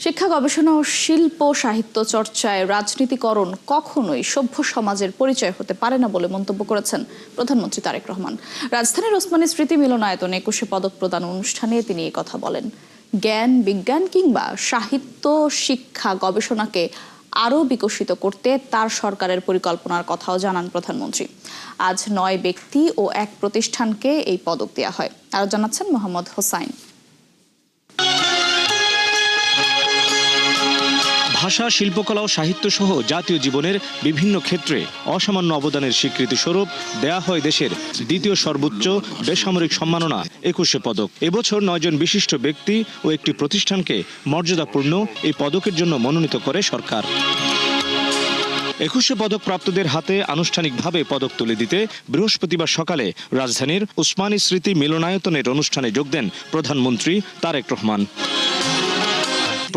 শিক্ষা গবেষণা ও শিল্প সাহিত্য চর্চায় রাজনীতিকরণ কখনোই সভ্য সমাজের পরিচয় হতে পারে না বলে মন্তব্য করেছেন প্রধানমন্ত্রী তারেক রহমান। রাজধানীর ওসমানী স্মৃতি মিলনায়তনে ২১শে পদক প্রদান অনুষ্ঠানে তিনি এই কথা বলেন। জ্ঞান, বিজ্ঞান কিংবা সাহিত্য, শিক্ষা, গবেষণাকে আরও বিকশিত করতে তার সরকারের পরিকল্পনার কথাও জানান প্রধানমন্ত্রী। আজ ৯ ব্যক্তি ও ১ প্রতিষ্ঠানকে এই পদক দেওয়া হয়। আরও জানাচ্ছেন মোহাম্মদ হোসাইন। ভাষা, শিল্পকলা ও সাহিত্য সহ জাতীয় জীবনের বিভিন্ন ক্ষেত্রে অসামান্য অবদানের স্বীকৃতি স্বরূপ দেয়া হয় দেশের দ্বিতীয় সর্বোচ্চ বেসামরিক সম্মাননা ২১শে পদক। এবছর ৯ জন বিশিষ্ট ব্যক্তি ও একটি প্রতিষ্ঠানকে মর্যাদাপূর্ণ এই পদকের জন্য মনোনীত করে সরকার। ২১শে পদক প্রাপ্তদের হাতে আনুষ্ঠানিকভাবে পদক তুলে দিতে বৃহস্পতিবার সকালে রাজধানীর ওসমানী স্মৃতি মিলনায়তনের অনুষ্ঠানে যোগ দেন প্রধানমন্ত্রী তারেক রহমান।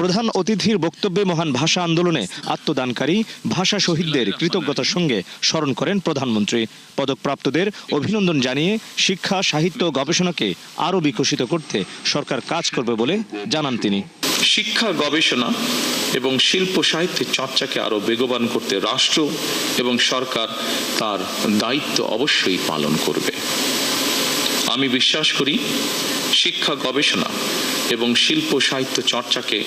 প্রধান অতিথির বক্তব্যে মহান ভাষা আন্দোলনে আত্মদানকারী ভাষা শহীদদের কৃতজ্ঞতার সঙ্গে স্মরণ করেন প্রধানমন্ত্রী। পদকপ্রাপ্তদের অভিনন্দন জানিয়ে শিক্ষা, সাহিত্য ও গবেষণাকে আরও বিকশিত করতে সরকার কাজ করবে বলে জানান তিনি। শিক্ষা, গবেষণা এবং শিল্প সাহিত্যের চর্চাকে আরও বেগবান করতে রাষ্ট্র এবং সরকার তার দায়িত্ব অবশ্যই পালন করবে। আমি বিশ্বাস করি শিক্ষা, গবেষণা এবং শিল্প সাহিত্য চর্চাকে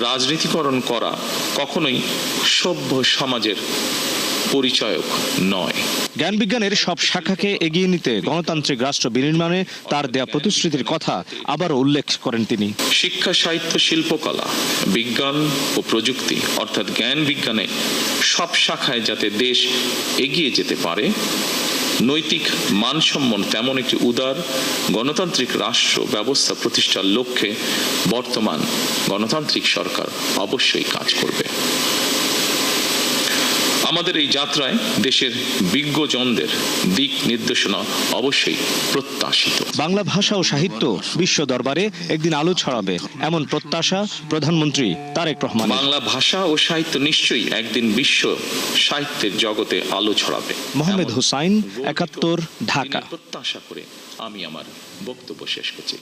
রাজনীতিকরণ করা কখনোই সভ্য সমাজের পরিচয়ক নয়। জ্ঞান বিজ্ঞানের সব শাখাকে এগিয়ে নিতে গণতান্ত্রিক রাষ্ট্র বিনির্মাণে তার দেয়া প্রতিশ্রুতির কথা আবারও উল্লেখ করেন তিনি। শিক্ষা, সাহিত্য, শিল্পকলা, বিজ্ঞান ও প্রযুক্তি অর্থাৎ জ্ঞান বিজ্ঞানে সব শাখায় যাতে দেশ এগিয়ে যেতে পারে, নৈতিক মানসম্পন্ন তেমন একটি উদার গণতান্ত্রিক রাষ্ট্র ব্যবস্থা প্রতিষ্ঠার লক্ষ্যে বর্তমান গণতান্ত্রিক সরকার অবশ্যই কাজ করবে। আমাদের এই যাত্রায় দেশের বিজ্ঞজনদের দিক নির্দেশনা অবশ্যই প্রত্যাশিত। বাংলা ভাষা ও সাহিত্য বিশ্ব দরবারে একদিন আলো ছড়াবে, এমন প্রত্যাশা প্রধানমন্ত্রী তারেক রহমান। বাংলা ভাষা ও সাহিত্য নিশ্চয়ই একদিন বিশ্ব সাহিত্যের জগতে আলো ছড়াবে। মোহাম্মদ হোসাইন, ৭১, ঢাকা। প্রত্যাশা করে আমি আমার বক্তব্য শেষ করছি।